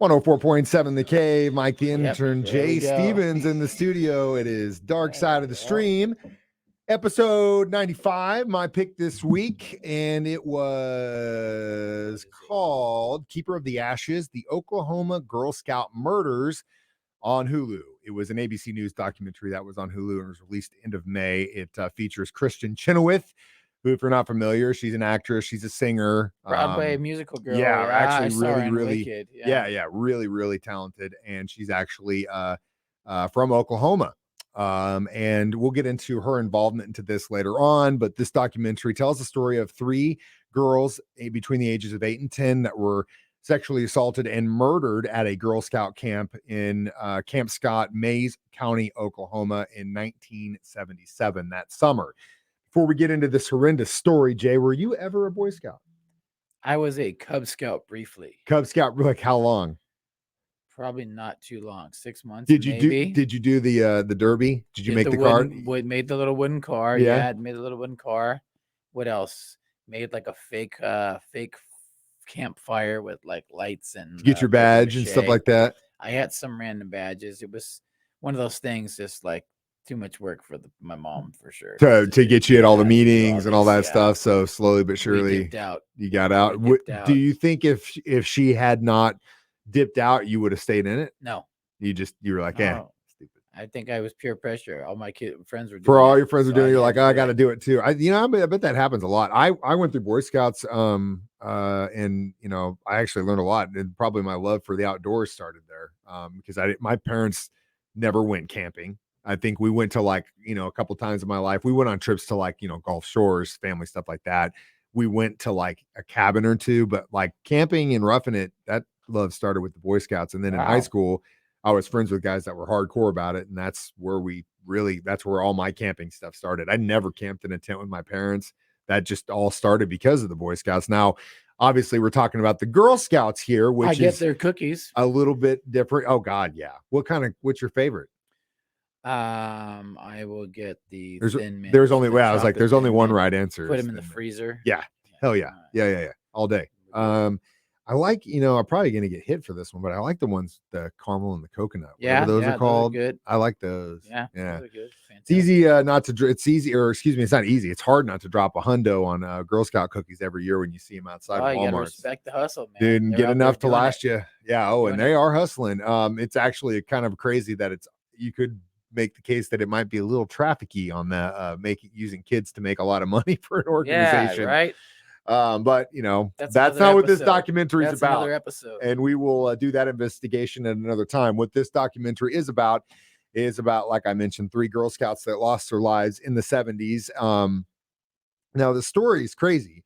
104.7 The Cave, Mike the Yep, Intern, there Jay we go. Stevens in the studio. It is Dark Side of the Stream, episode 95, my pick this week, and it was called Keeper of the Ashes, the Oklahoma Girl Scout Murders on Hulu. It was an ABC News documentary that was on Hulu and was released end of May. It features Kristen Chenoweth, who, if you're not familiar, she's an actress, she's a singer. Broadway musical girl. Yeah, actually I saw her in really, Wicked. really talented. And she's actually from Oklahoma. And we'll get into her involvement into this later on. But this documentary tells the story of three girls between the ages of 8 and 10 that were sexually assaulted and murdered at a Girl Scout camp in Camp Scott, Mays County, Oklahoma in 1977, that summer. Before we get into this horrendous story, Jay, were you ever a Boy Scout? I was a Cub Scout briefly. Cub Scout, like how long? Probably not too long. 6 months. Did you maybe. do the derby? Did you make the car? Made the little wooden car. Yeah, made the little wooden car. What else? Made like a fake campfire with like lights and to get your badge and stuff like that. I had some random badges. It was one of those things, just like too much work for my mom for sure. To get you at all the meetings and all that stuff. So slowly but surely you got out. Do you think if she had not dipped out, you would have stayed in it? No. You were like, stupid. I think I was peer pressure. All my friends were doing all your friends were doing it. You're like, I got to do it too. I bet that happens a lot. I went through Boy Scouts, and I actually learned a lot. And probably my love for the outdoors started there, because my parents never went camping. I think we went to a couple times in my life. We went on trips to Gulf Shores, family stuff like that. We went to a cabin or two, but camping and roughing it, that love started with the Boy Scouts. And then in high school, I was friends with guys that were hardcore about it. And that's where all my camping stuff started. I never camped in a tent with my parents. That just all started because of the Boy Scouts. Now, obviously, we're talking about the Girl Scouts here, which I get their cookies a little bit different. Oh God. Yeah. What's your favorite? I will get the thin mint. There's only there's only one right answer. Put them in the freezer. Yeah. Hell yeah. Yeah. All day. I like, I'm probably going to get hit for this one, but I like the ones, the caramel and the coconut. Yeah. Those are called. Those are good. I like those. Yeah. Those are good. It's easy it's not easy. It's hard not to drop a hundo on Girl Scout cookies every year when you see them outside of Walmart. You gotta respect the hustle, man. Dude, and get enough to last you. Yeah. Oh, and they are hustling. It's actually kind of crazy that you could make the case that it might be a little trafficky on that, using kids to make a lot of money for an organization. Yeah, right. But that's not what this documentary is about. Another episode. And we will do that investigation at another time. What this documentary is about, like I mentioned, 3 Girl Scouts that lost their lives in the 70s. Now the story is crazy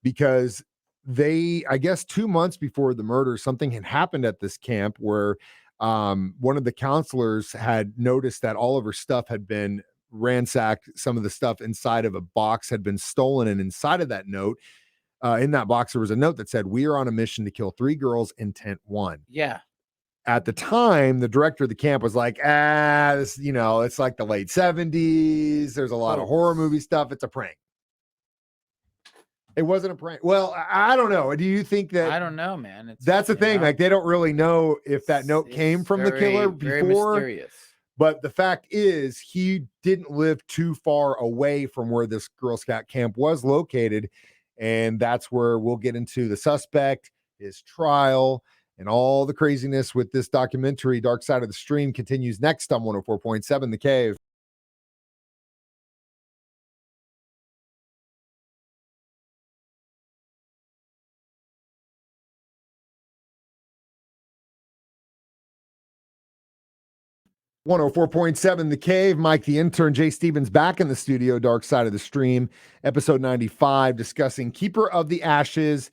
because I guess 2 months before the murder, something had happened at this camp where one of the counselors had noticed that all of her stuff had been ransacked. Some of the stuff inside of a box had been stolen, and inside of that note, in that box, there was a note that said, "We are on a mission to kill 3 girls in tent 1." Yeah. At the time, the director of the camp was like, this, it's like the late 70s. There's a lot of horror movie stuff. It's a prank. It wasn't a prank. Well, I don't know. Do you think that? I don't know, man. That's the thing. They don't really know if that note came from the killer before. Very mysterious. But the fact is, he didn't live too far away from where this Girl Scout camp was located. And that's where we'll get into the suspect, his trial, and all the craziness with this documentary. Dark Side of the Stream continues next on 104.7 The Cave. "104.7 The Cave." Mike the Intern, Jay Stevens back in the studio. Dark Side of the Stream, episode 95, discussing Keeper of the Ashes,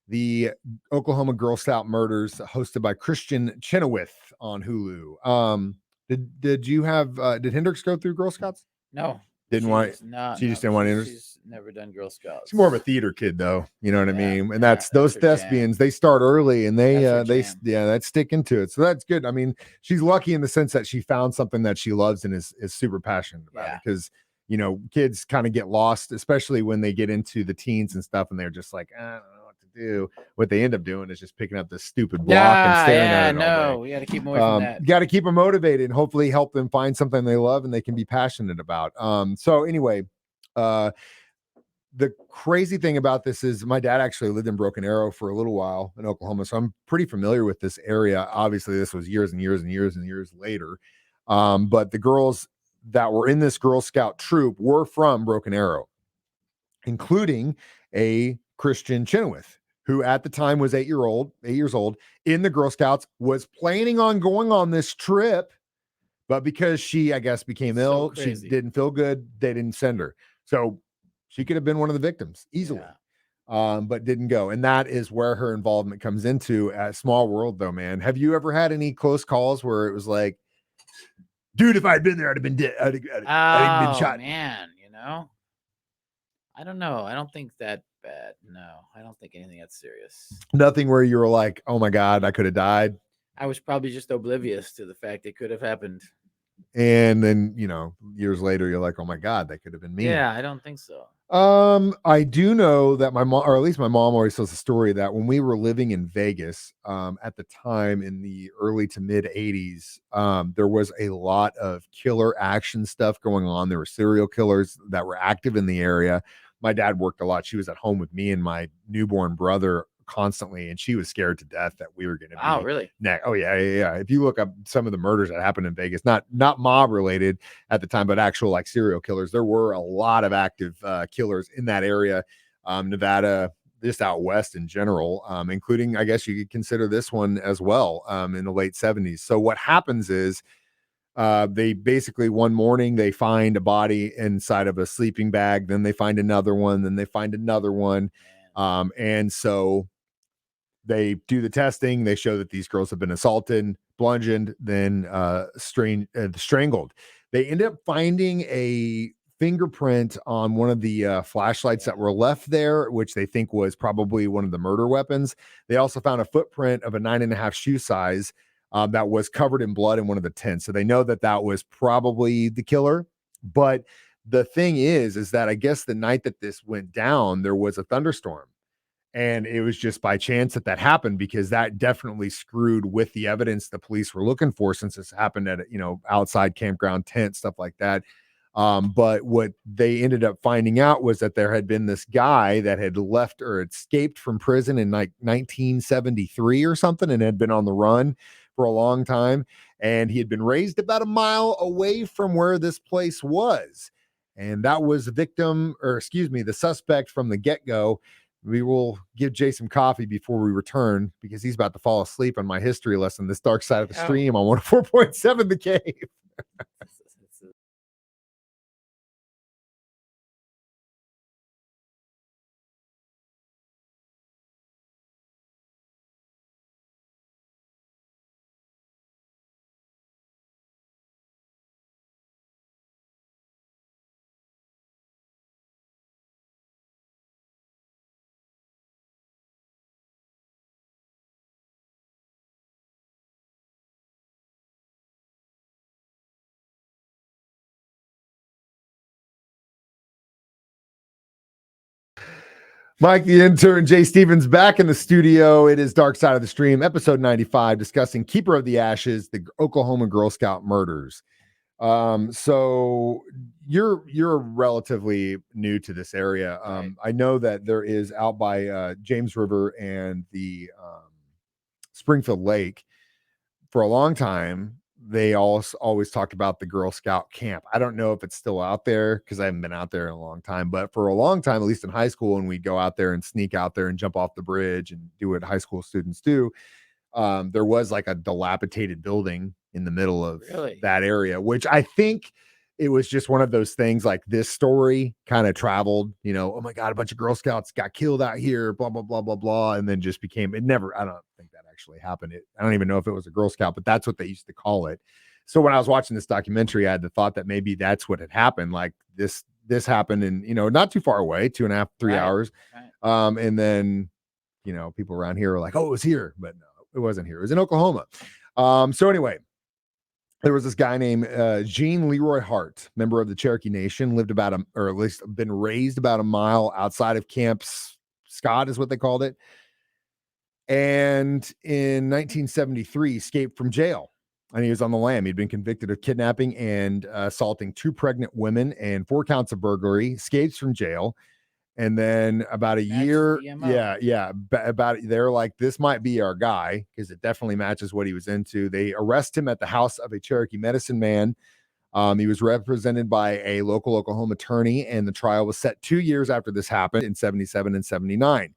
the Oklahoma Girl Scout murders, hosted by Kristen Chenoweth on Hulu. Did Hendrix go through Girl Scouts? No. Didn't want. She just didn't want to. She's never done Girl Scouts. She's more of a theater kid, though. You know what I mean? And that's those thespians. They start early, and that's sticking to it. So that's good. I mean, she's lucky in the sense that she found something that she loves and is super passionate about it. Because kids kind of get lost, especially when they get into the teens and stuff, and they're just like, I don't know what to do. What they end up doing is just picking up this stupid block and staring at it all day. We got to keep them away from that. You got to keep them motivated and hopefully help them find something they love and they can be passionate about. So anyway, the crazy thing about this is my dad actually lived in Broken Arrow for a little while in Oklahoma, so I'm pretty familiar with this area. Obviously, this was years and years and years and years later. But the girls that were in this Girl Scout troop were from Broken Arrow, including a Christian Chenoweth, who at the time was 8 years old in the Girl Scouts, was planning on going on this trip, but because she, I guess, became ill, she didn't feel good, they didn't send her. So she could have been one of the victims easily, but didn't go. And that is where her involvement comes into. Small world, though, man. Have you ever had any close calls where it was like, dude, if I'd been there, I'd have been dead. I'd have been shot. Man, I don't know. I don't think that bad. No, I don't think anything that's serious. Nothing where you were like, oh my God, I could have died. I was probably just oblivious to the fact it could have happened. And then, years later, you're like, oh my God, that could have been me. Yeah, I don't think so. I do know that my mom, or at least my mom, always tells the story that when we were living in Vegas, at the time in the early to mid 80s, there was a lot of killer action stuff going on. There were serial killers that were active in the area. My dad worked a lot. She was at home with me and my newborn brother constantly, and she was scared to death that we were going to be. Oh, really? Oh yeah. If you look up some of the murders that happened in Vegas, not mob related at the time, but actual like serial killers, there were a lot of active killers in that area. Nevada, just out west in general, including, I guess you could consider this one as well, in the late 70s. So what happens is they basically one morning they find a body inside of a sleeping bag, then they find another one, then they find another one, and so they do the testing. They show that these girls have been assaulted, bludgeoned, then strangled. They end up finding a fingerprint on one of the flashlights that were left there, which they think was probably one of the murder weapons. They also found a footprint of a 9.5 shoe size that was covered in blood in one of the tents. So they know that that was probably the killer. But the thing is that I guess the night that this went down, there was a thunderstorm. And it was just by chance that happened, because that definitely screwed with the evidence the police were looking for, since this happened at, outside campground tent, stuff like that. But what they ended up finding out was that there had been this guy that had left or escaped from prison in like 1973 or something, and had been on the run for a long time. And he had been raised about a mile away from where this place was. And that was the suspect from the get-go. We will give Jay some coffee before we return, because he's about to fall asleep on my history lesson, This Dark Side of the Stream, on 104.7 The Cave. Mike the Intern, Jay Stevens back in the studio. It is Dark Side of the Stream, episode 95, discussing Keeper of the Ashes, the Oklahoma Girl Scout murders. So you're relatively new to this area. Right. I know that there is out by James River and the Springfield Lake for a long time. They always talked about the Girl Scout camp. I don't know if it's still out there, because I haven't been out there in a long time, but for a long time, at least in high school, when we'd go out there and sneak out there and jump off the bridge and do what high school students do, there was like a dilapidated building in the middle of that area, which I think it was just one of those things, like this story kind of traveled, oh my God, a bunch of Girl Scouts got killed out here, blah, blah, blah, blah, blah. And then just became, I don't think that actually happened. I don't even know if it was a Girl Scout, but that's what they used to call it. So when I was watching this documentary, I had the thought that maybe that's what had happened. Like this happened in, not too far away, 2.5, 3 hours. Right. And then, people around here are like, oh, it was here, but no, it wasn't here. It was in Oklahoma. So anyway, there was this guy named Gene Leroy Hart, member of the Cherokee Nation, lived or at least been raised about a mile outside of Camp Scott is what they called it. And in 1973, escaped from jail. And he was on the lam. He'd been convicted of kidnapping and assaulting 2 pregnant women and 4 counts of burglary. Escapes from jail. And then about a year, about they're like, this might be our guy because it definitely matches what he was into. They arrest him at the house of a Cherokee medicine man. He was represented by a local Oklahoma attorney, and the trial was set 2 years after this happened in 77 and 79.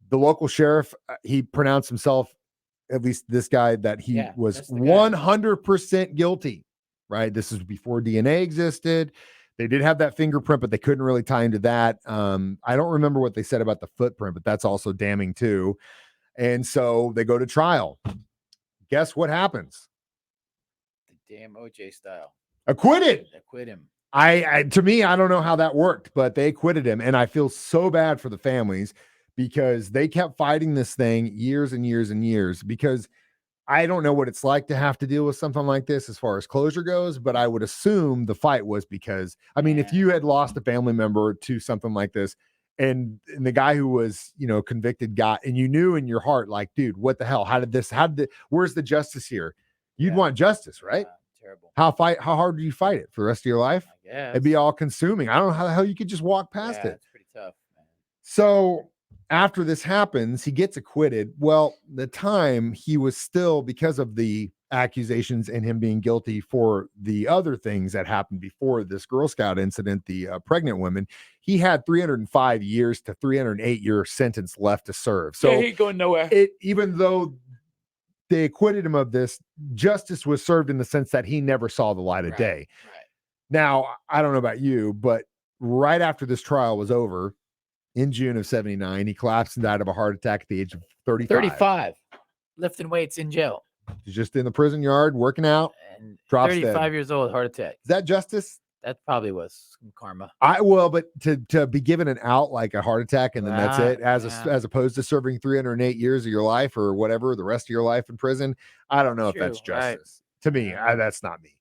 The local sheriff, he pronounced himself, at least this guy, that he was 100% guilty, right? This is before DNA existed. They did have that fingerprint, but they couldn't really tie into that. I don't remember what they said about the footprint, but that's also damning too. And so they go to trial. Guess what happens? The damn OJ style. Acquitted. Acquit him. To me, I don't know how that worked, but they acquitted him. And I feel so bad for the families because they kept fighting this thing years and years and years, because I don't know what it's like to have to deal with something like this as far as closure goes, but I would assume the fight was because, I mean, if you had lost a family member to something like this, and the guy who was, convicted got, and you knew in your heart, like, dude, what the hell? Where's the justice here? You'd want justice, right? Terrible. How hard do you fight it for the rest of your life? I guess. It'd be all consuming. I don't know how the hell you could just walk past it. It's pretty tough, man. So after this happens, he gets acquitted. Well, the time he was still, because of the accusations and him being guilty for the other things that happened before this Girl Scout incident, the pregnant women, he had 305 years to 308 year sentence left to serve. So he ain't going nowhere. Even though they acquitted him of this, justice was served in the sense that he never saw the light of day. Right. Now, I don't know about you, but right after this trial was over, in June of 79, he collapsed and died of a heart attack at the age of 35. 35. Lifting weights in jail. He's just in the prison yard working out. And drops 35 dead. years old, heart attack. Is that justice? That probably was some karma. But to be given an out like a heart attack and then that's it, as opposed to serving 308 years of your life or whatever, the rest of your life in prison, I don't know if that's justice. Right. To me, that's not me.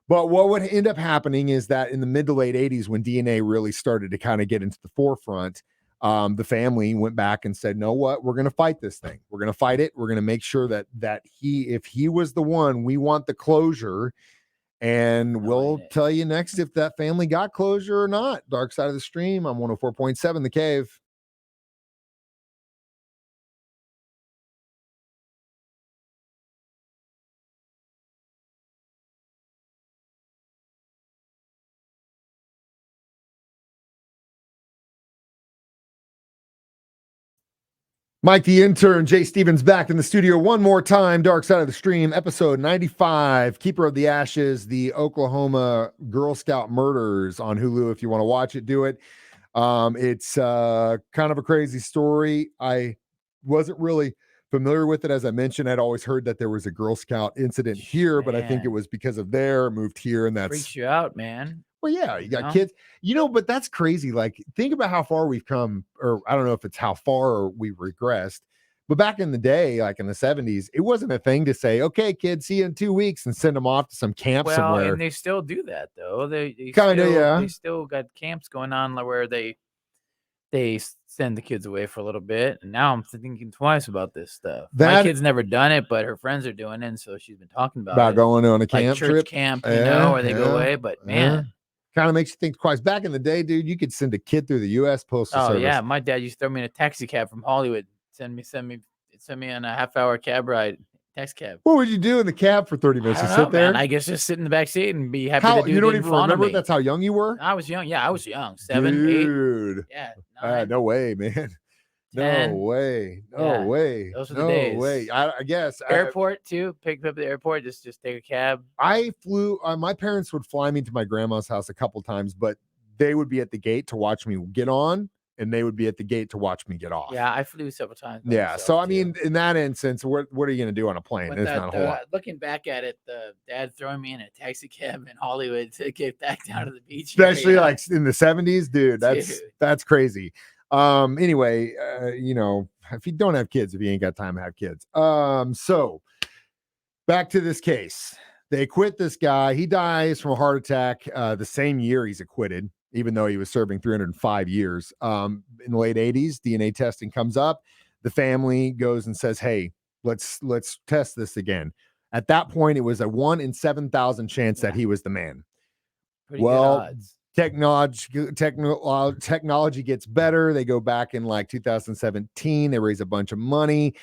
But what would end up happening is that in the mid to late 80s, when DNA really started to kind of get into the forefront, the family went back and said, "No, what? We're going to fight this thing. We're going to fight it. We're going to make sure that if he was the one, we want the closure." And we'll tell you next if that family got closure or not. Dark Side of the Stream on 104.7 The Cave. Mike the Intern, Jay Stevens back in the studio one more time. Dark Side of the Stream, episode 95, Keeper of the Ashes, the Oklahoma Girl Scout murders on Hulu. If you want to watch it, do it. It's kind of a crazy story. I wasn't really familiar with it. As I mentioned, I'd always heard that there was a Girl Scout incident here, but I think it was because of moved here, and that's freaks you out, man. Well, yeah, you got kids, but that's crazy. Like, think about how far we've come, or I don't know if it's how far we regressed, but back in the day, like in the 70s, it wasn't a thing to say, "Okay, kids, see you in 2 weeks," and send them off to some camp somewhere. And they still do that, though. They still got camps going on where they send the kids away for a little bit. And now I'm thinking twice about this stuff. My kid's never done it, but her friends are doing it, and so she's been talking about going on a camp church trip, camp, where they go away. But man. Kind of makes you think twice. Back in the day, dude, you could send a kid through the U.S. Postal Service. Oh yeah, my dad used to throw me in a taxi cab from Hollywood. Send me on a half-hour cab ride, taxi cab. What would you do in the cab for 30 minutes? Sit there? Man, I guess just sit in the back seat and be happy to do. You don't even remember? That's how young you were? I was young. Yeah, I was young. 7, dude. 8. Yeah. No way, man. 10. No way. Those are the days. No way. I guess. Airport too. Pick me up at the airport. Just take a cab. I flew. My parents would fly me to my grandma's house a couple times, but they would be at the gate to watch me get on, and they would be at the gate to watch me get off. Yeah, I flew several times. Yeah. So, I mean, in that instance, what are you going to do on a plane? It's not a whole lot. Looking back at it, the dad throwing me in a taxi cab in Hollywood to get back down to the beach. Especially like in the 70s, dude. That's crazy. Anyway, if you don't have kids, if you ain't got time to have kids. So back to this case. They acquit this guy. He dies from a heart attack the same year he's acquitted, even though he was serving 305 years. In the late 80s, DNA testing comes up. the family goes and says, hey, let's test this again. At that point, it was a 1 in 7,000 chance that he was the man. Pretty good odds. Technology gets better. They go back in like 2017. They raise a bunch of money.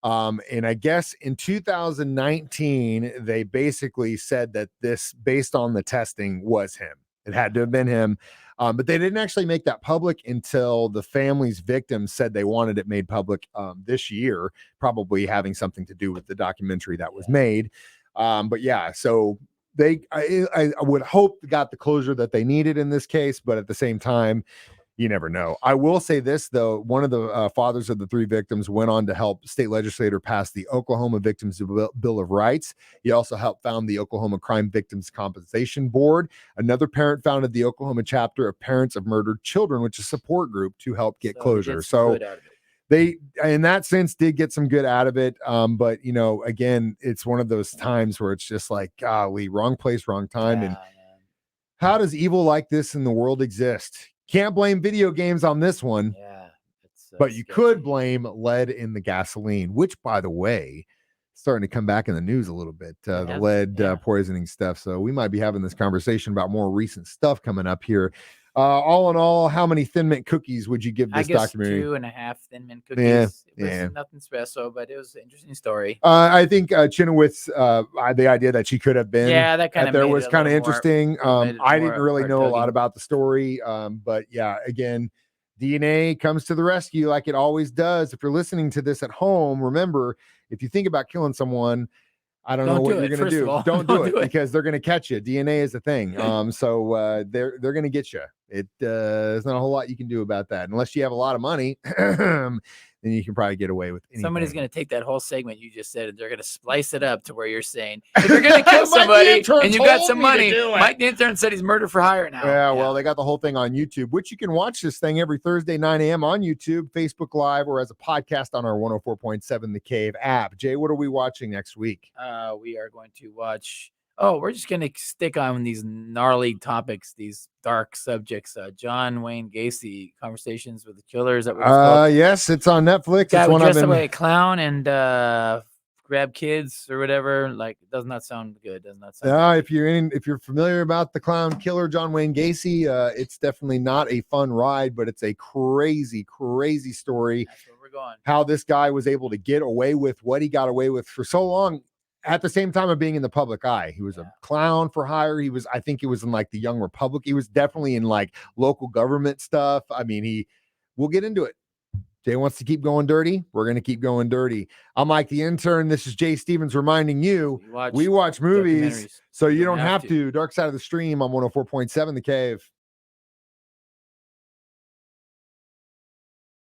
And I guess in 2019, they basically said that this, based on the testing, was him. It had to have been him. But they didn't actually make that public until the family's victims said they wanted it made public this year, probably having something to do with the documentary that was made. But yeah, so I would hope got the closure that they needed in this case, but at the same time, you never know. I will say this, though. One of the fathers of the 3 victims went on to help state legislator pass the Oklahoma Victims Bill of Rights. He also helped found the Oklahoma Crime Victims Compensation Board. Another parent founded the Oklahoma chapter of Parents of Murdered Children, which is a support group to help get closure. So they, in that sense, did get some good out of it. But, you know, again, it's one of those times where it's just like, golly, wrong place, wrong time. And how does evil like this in the world exist? Can't blame video games on this one. Yeah. But you could blame lead in the gasoline, which, by the way, starting to come back in the news a little bit, the lead poisoning stuff. So we might be having this conversation about more recent stuff coming up here. All in all, how many Thin Mint cookies would you give this documentary? 2.5 Thin Mint cookies. It was nothing special, but it was an interesting story. I think Chenoweth's the idea that she could have been that kind of there was kind of interesting. I didn't really know a lot about the story, but yeah, again, DNA comes to the rescue like it always does. If you're listening to this at home, remember, if you think about killing someone, I don't know what you're going to do. Don't do it because they're going to catch you. DNA is a thing. So they're going to get you. There's not a whole lot you can do about that unless you have a lot of money. Then you can probably get away with anything. Somebody's going to take that whole segment you just said and they're going to splice it up to where you're saying, if you're going to kill somebody and you got some money, Mike the Intern said he's murder for hire now. Yeah, well, they got the whole thing on YouTube, which you can watch this thing every Thursday, 9 a.m. on YouTube, Facebook Live, or as a podcast on our 104.7 The Cave app. Jay, what are we watching next week? We are going to watch... we're just going to stick on these gnarly topics, these dark subjects. John Wayne Gacy, Conversations with the Killer. Is that what it's called? Yes, it's on Netflix. Guy would dress up like a clown and grab kids or whatever. Like, it does not sound good. Does not sound good. If you're familiar about the clown killer, John Wayne Gacy, it's definitely not a fun ride, but it's a crazy, crazy story. That's where we're going. How this guy was able to get away with what he got away with for so long. At the same time of being in the public eye, he was a clown for hire. I think he was in like the Young Republic. He was definitely in like local government stuff. I mean, we'll get into it. Jay wants to keep going dirty. We're going to keep going dirty. I'm Mike the Intern. This is Jay Stevens reminding you, we watch movies so you don't have to. Dark Side of the Stream on 104.7 The Cave.